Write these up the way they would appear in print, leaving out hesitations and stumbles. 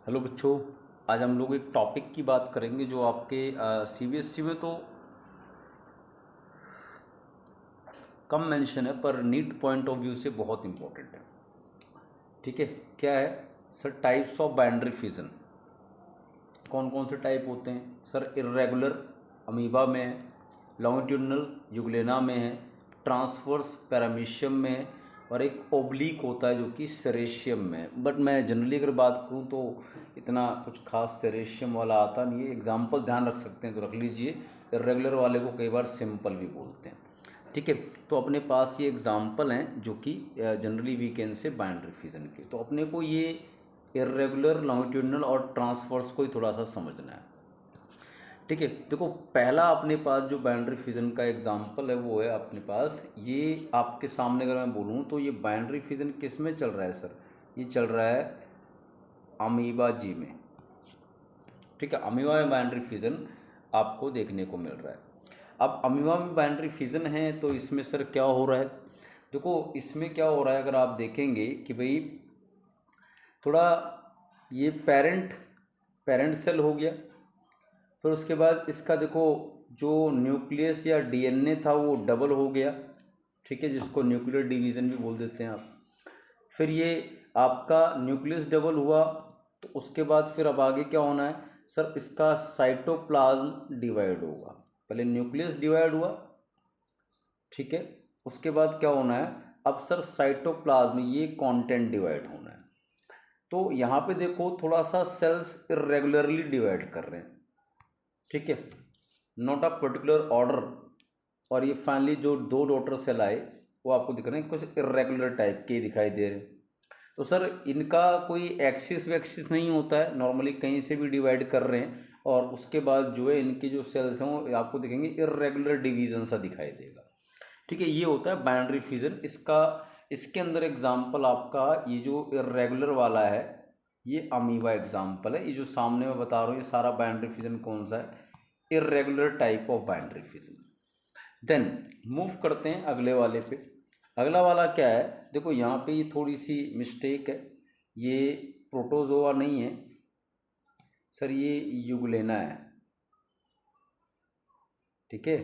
Hello बच्चों। आज हम लोग एक टॉपिक की बात करेंगे जो आपके सीबीएसई में तो कम मेंशन है पर नीट पॉइंट ऑफ व्यू से बहुत इम्पोर्टेंट है। ठीक है, क्या है sir? Types of binary fission. कौन कौन से टाइप होते हैं सर? इर्रेगुलर अमीबा में है, लॉन्गिट्यूडनल यूग्लेना में है, ट्रांसवर्स पैरामीशियम में है और एक ओब्लीक होता है जो कि सेरेशियम में है। बट मैं जनरली अगर बात करूं तो इतना कुछ खास सेरेशियम वाला आता नहीं है। एग्जाम्पल ध्यान रख सकते हैं तो रख लीजिए। इर्रेगुलर वाले को कई बार सिंपल भी बोलते हैं। ठीक है, तो अपने पास ये एग्जाम्पल हैं जो कि जनरली वीकेंड से बाइंड्री फिजन के। तो अपने को ये इर्रेगुलर लॉन्गिट्यूडनल और ट्रांसवर्स को ही थोड़ा सा समझना है। ठीक है, देखो पहला अपने पास जो बाइंड्री फिजन का एग्जांपल है वो है अपने पास ये आपके सामने। अगर मैं बोलूँ तो ये बाइंड्री फिजन किस में चल रहा है सर? ये चल रहा है अमीबा जी में। ठीक है, अमीबा में बाइंड्री फिजन आपको देखने को मिल रहा है। अब अमीबा में बाइंड्री फिजन है तो इसमें सर क्या हो रहा है? देखो इसमें क्या हो रहा है, अगर आप देखेंगे कि भाई थोड़ा ये पेरेंट पेरेंट सेल हो गया। फिर उसके बाद इसका देखो जो न्यूक्लियस या डीएनए था वो डबल हो गया। ठीक है, जिसको न्यूक्लियर डिवीज़न भी बोल देते हैं आप। फिर ये आपका न्यूक्लियस डबल हुआ तो उसके बाद फिर अब आगे क्या होना है सर? इसका साइटोप्लाज्म डिवाइड होगा। पहले न्यूक्लियस डिवाइड हुआ, ठीक है, उसके बाद क्या होना है अब सर? साइटोप्लाज्म ये कंटेंट डिवाइड होना है। तो यहाँ पे देखो थोड़ा सा सेल्स इरेगुलरली डिवाइड कर रहे हैं। ठीक है, नॉट अ पर्टिकुलर ऑर्डर। और ये फाइनली जो दो डॉटर सेल आए वो आपको दिख रहे हैं कुछ इरेगुलर टाइप के दिखाई दे रहे हैं। तो सर इनका कोई एक्सिस वैक्सिस नहीं होता है, नॉर्मली कहीं से भी डिवाइड कर रहे हैं और उसके बाद जो है इनकी जो सेल्स हैं वो आपको दिखेंगे इरेगुलर डिवीजन सा दिखाई देगा। ठीक है, ये होता है बाइंड्री फिजन। इसका इसके अंदर एग्जाम्पल आपका ये जो इरेगुलर वाला है ये अमीबा एग्जाम्पल है। ये जो सामने मैं बता रहा हूँ ये सारा बाइंड्री फिजन कौन सा है? Irregular type of binary fission. Then move करते हैं अगले वाले पे। अगला वाला क्या है? देखो यहाँ पे ये थोड़ी सी मिस्टेक है, ये प्रोटोजोआ नहीं है सर, ये यूग्लेना है। ठीक है,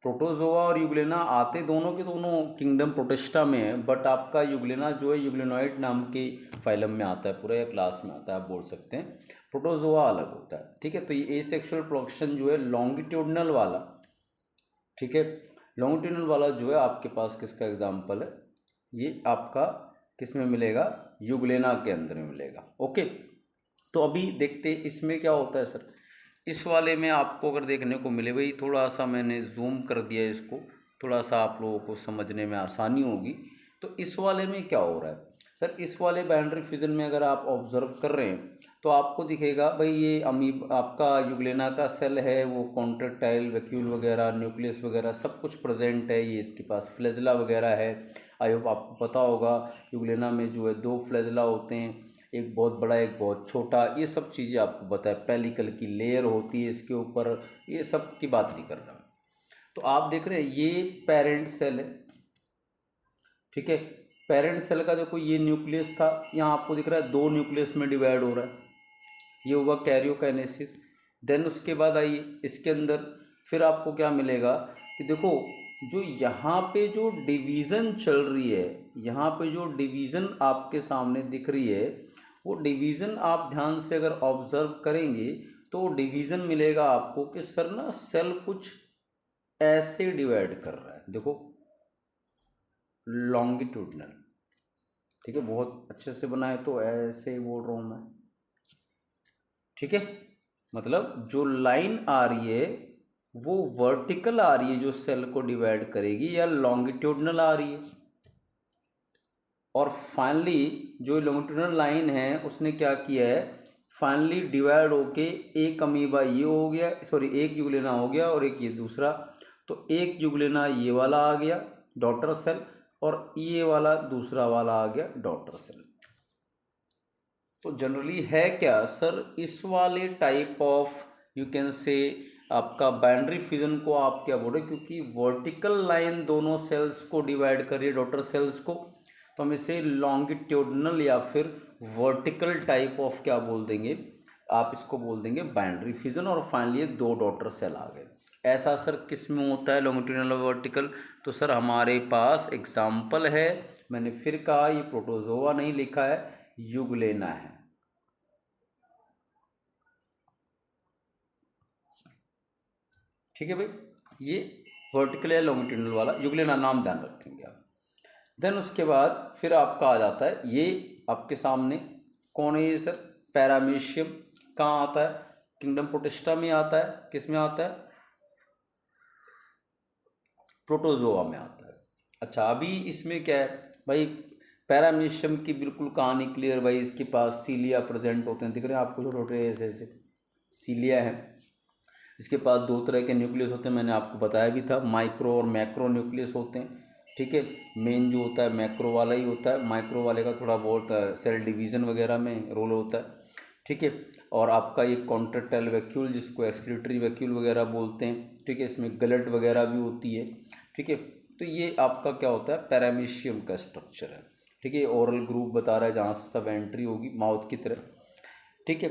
प्रोटोजोआ और यूग्लेना आते दोनों के दोनों किंगडम प्रोटिस्टा में है, बट आपका यूग्लेना जो है यूग्लेनॉइड नाम के फाइलम में आता है, पूरा या क्लास में आता है आप बोल सकते हैं। प्रोटोजोआ अलग होता है। ठीक है, तो ये एसेक्सुअल प्रोडक्शन जो है लॉन्गिट्यूडनल वाला, ठीक है, लॉन्गिट्यूडनल वाला जो है आपके पास किसका एग्जाम्पल है? ये आपका किस में मिलेगा? यूग्लेना के अंदर में मिलेगा। ओके, तो अभी देखते इसमें क्या होता है सर। इस वाले में आपको अगर देखने को मिले, भाई थोड़ा सा मैंने जूम कर दिया इसको, थोड़ा सा आप लोगों को समझने में आसानी होगी। तो इस वाले में क्या हो रहा है सर? इस वाले बाइंड्री फिजन में अगर आप ऑब्जर्व कर रहे हैं तो आपको दिखेगा भाई ये अमीब आपका यूग्लेना का सेल है, वो कॉन्ट्रेक्टाइल वैक्यूल वगैरह न्यूक्लियस वगैरह सब कुछ प्रेजेंट है। ये इसके पास फ्लैजेला वगैरह है। आई होप आपको पता होगा यूग्लेना में जो है दो फ्लैजेला होते हैं, एक बहुत बड़ा एक बहुत छोटा। ये सब चीज़ें आपको पता है। पेलिकल की लेयर होती है इसके ऊपर, ये सब की बात नहीं कर रहा मैं। तो आप देख रहे हैं ये पेरेंट सेल है। ठीक है, पेरेंट सेल का देखो ये न्यूक्लियस था, यहाँ आपको दिख रहा है दो न्यूक्लियस में डिवाइड हो रहा है। ये हुआ कैरियोकाइनेसिस। देन उसके बाद आइए इसके अंदर फिर आपको क्या मिलेगा कि देखो जो यहाँ पे जो डिवीज़न चल रही है, यहाँ पे जो डिवीज़न आपके सामने दिख रही है वो डिवीज़न आप ध्यान से अगर ऑब्जर्व करेंगे तो डिवीज़न मिलेगा आपको कि सर ना सेल कुछ ऐसे डिवाइड कर रहा है। देखो लॉन्गिट्यूडनल, ठीक है, बहुत अच्छे से बनाए तो ऐसे ही बोल रहा हूँ मैं। ठीक है, मतलब जो लाइन आ रही है वो वर्टिकल आ रही है जो सेल को डिवाइड करेगी, या लॉन्गिट्यूडनल आ रही है। और फाइनली जो लॉन्गिट्यूडनल लाइन है उसने क्या किया है, फाइनली डिवाइड होके एक अमीबा ये हो गया, सॉरी एक यूग्लेना हो गया और एक ये दूसरा। तो एक यूग्लेना ये वाला आ गया डॉटर सेल, और ये वाला दूसरा वाला आ गया डॉटर सेल। तो जनरली है क्या सर? इस वाले type of you can say आपका बाइंड्री फिजन को आप क्या बोल रहे हैं, क्योंकि वर्टिकल लाइन दोनों सेल्स को डिवाइड कर रही है डॉटर सेल्स को। तो हम इसे लॉन्गिट्यूडनल या फिर वर्टिकल टाइप ऑफ क्या बोल देंगे, आप इसको बोल देंगे बाइंड्री फिजन। और फाइनली ये 2 डॉटर सेल आ गए। ऐसा सर किस में होता है लॉन्गिट्यूडनल और वर्टिकल? तो सर हमारे पास एग्जाम्पल है, मैंने फिर कहा ये प्रोटोजोआ नहीं लिखा है, यूग्लेना है। ठीक है भाई, ये वर्टिकल या लॉन्गिट्यूडनल वाला यूग्लेना नाम ध्यान रखेंगे आप। देन उसके बाद फिर आपका आ जाता है ये आपके सामने कौन है ये सर? पैरामीशियम। कहाँ आता है? किंगडम प्रोटिस्टा में आता है। किस में आता है? प्रोटोजोआ में आता है। अच्छा, अभी इसमें क्या है भाई, पैरामीशियम की बिल्कुल कहानी क्लियर भाई। इसके पास सीलिया प्रेजेंट होते हैं, दिख रहे हैं आपको छोटे छोटे ऐसे ऐसे सीलिया है। इसके पास 2 तरह के न्यूक्लियस होते हैं, मैंने आपको बताया भी था, माइक्रो और मैक्रो न्यूक्लियस होते हैं। ठीक है, मेन जो होता है मैक्रो वाला ही होता है, माइक्रो वाले का थोड़ा बहुत सेल डिवीज़न वगैरह में रोल होता है। ठीक है, और आपका ये कॉन्ट्रेक्टाइल वैक्यूल जिसको एक्सक्रीटरी वैक्यूल वगैरह बोलते हैं। ठीक है, इसमें गलट वगैरह भी होती है। ठीक है, तो ये आपका क्या होता है, पैरामीशियम का स्ट्रक्चर है। ठीक है, ओरल ग्रुप बता रहा है जहाँ से सब एंट्री होगी माउथ की तरह। ठीक है,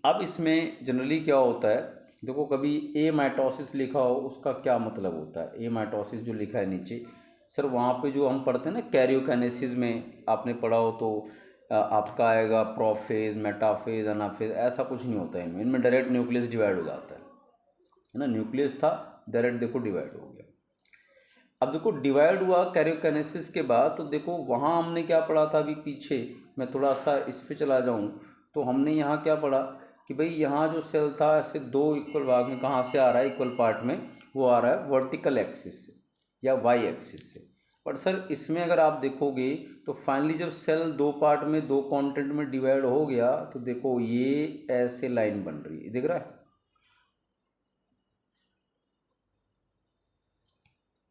अब इसमें जनरली क्या होता है, देखो कभी ए माइटोसिस लिखा हो उसका क्या मतलब होता है? ए माइटोसिस जो लिखा है नीचे सर, वहाँ पे जो हम पढ़ते हैं ना कैरियोकाइनेसिस में आपने पढ़ा हो तो आपका आएगा प्रोफेज, मेटाफेज, एनाफेज, ऐसा कुछ नहीं होता है इनमें। इनमें डायरेक्ट न्यूक्लियस डिवाइड हो जाता है ना, न्यूक्लियस था डायरेक्ट देखो डिवाइड हो गया। अब देखो डिवाइड हुआ कैरियोकाइनेसिस के बाद, तो देखो वहाँ हमने क्या पढ़ा था अभी पीछे, मैं थोड़ा सा इस पे चला जाऊँ तो हमने यहाँ क्या पढ़ा कि भाई यहाँ जो सेल था ऐसे 2 इक्वल भाग में कहाँ से आ रहा है, इक्वल पार्ट में वो आ रहा है वर्टिकल एक्सिस से या वाई एक्सिस से। पर सर इसमें अगर आप देखोगे तो फाइनली जब सेल 2 पार्ट में 2 कंटेंट में डिवाइड हो गया तो देखो ये ऐसे लाइन बन रही है, दिख रहा है?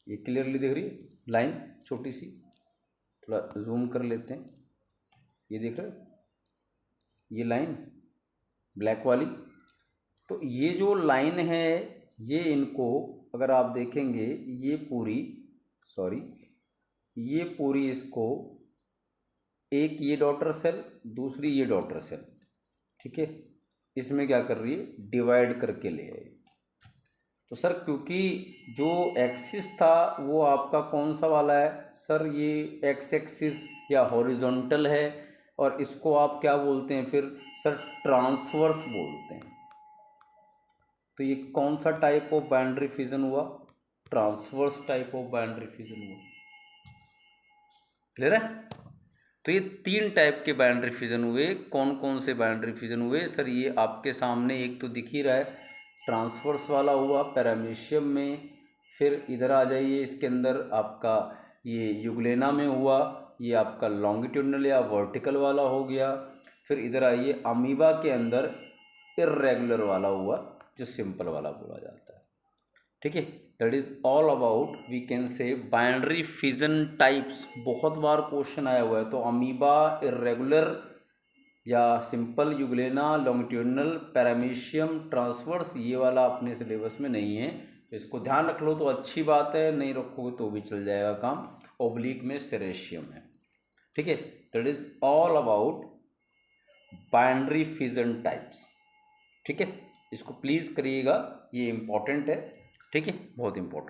ये क्लियरली दिख रही है लाइन, छोटी सी, थोड़ा जूम कर लेते हैं, ये दिख रहा है ये लाइन ब्लैक वाली। तो ये जो लाइन है ये इनको अगर आप देखेंगे ये पूरी, सॉरी ये पूरी इसको, एक ये डॉटर सेल दूसरी ये डॉटर सेल, ठीक है, इसमें क्या कर रही है, डिवाइड करके ले आई। तो सर क्योंकि जो एक्सिस था वो आपका कौन सा वाला है सर, ये एक्स एक्सिस या हॉरिजॉन्टल है, और इसको आप क्या बोलते हैं फिर सर, ट्रांसवर्स बोलते हैं। तो ये कौन सा टाइप ऑफ बाउंड्री फिजन हुआ, transverse type of boundary fission हुआ। क्लियर है? तो ये 3 टाइप के बाउंड्री फिजन हुए। कौन कौन से बाउंड्री फिजन हुए सर, ये आपके सामने एक तो दिख ही रहा है, ट्रांसवर्स वाला हुआ पैरामीशियम में। फिर इधर आ जाइए, इसके अंदर आपका ये यूग्लेना में हुआ, ये आपका लॉन्गिट्यूडनल या वर्टिकल वाला हो गया। फिर इधर आइए अमीबा के अंदर इर्रेगुलर वाला हुआ जो सिंपल वाला बोला जाता है। ठीक है, that is all about we can say binary fission types. बहुत बार क्वेश्चन आया हुआ है, तो अमीबा, इर्रेगुलर या simple, euglena, longitudinal, paramecium, transverse, ये वाला अपने सिलेबस में नहीं है, तो इसको ध्यान रख लो तो अच्छी बात है, नहीं रखोगे तो भी चल जाएगा काम। ओब्लिक में सेरेशियम है। ठीक है, that is all about binary fission types. ठीक है, इसको प्लीज़ करिएगा, ये इम्पॉर्टेंट है। ठीक है, बहुत इम्पोर्टेंट।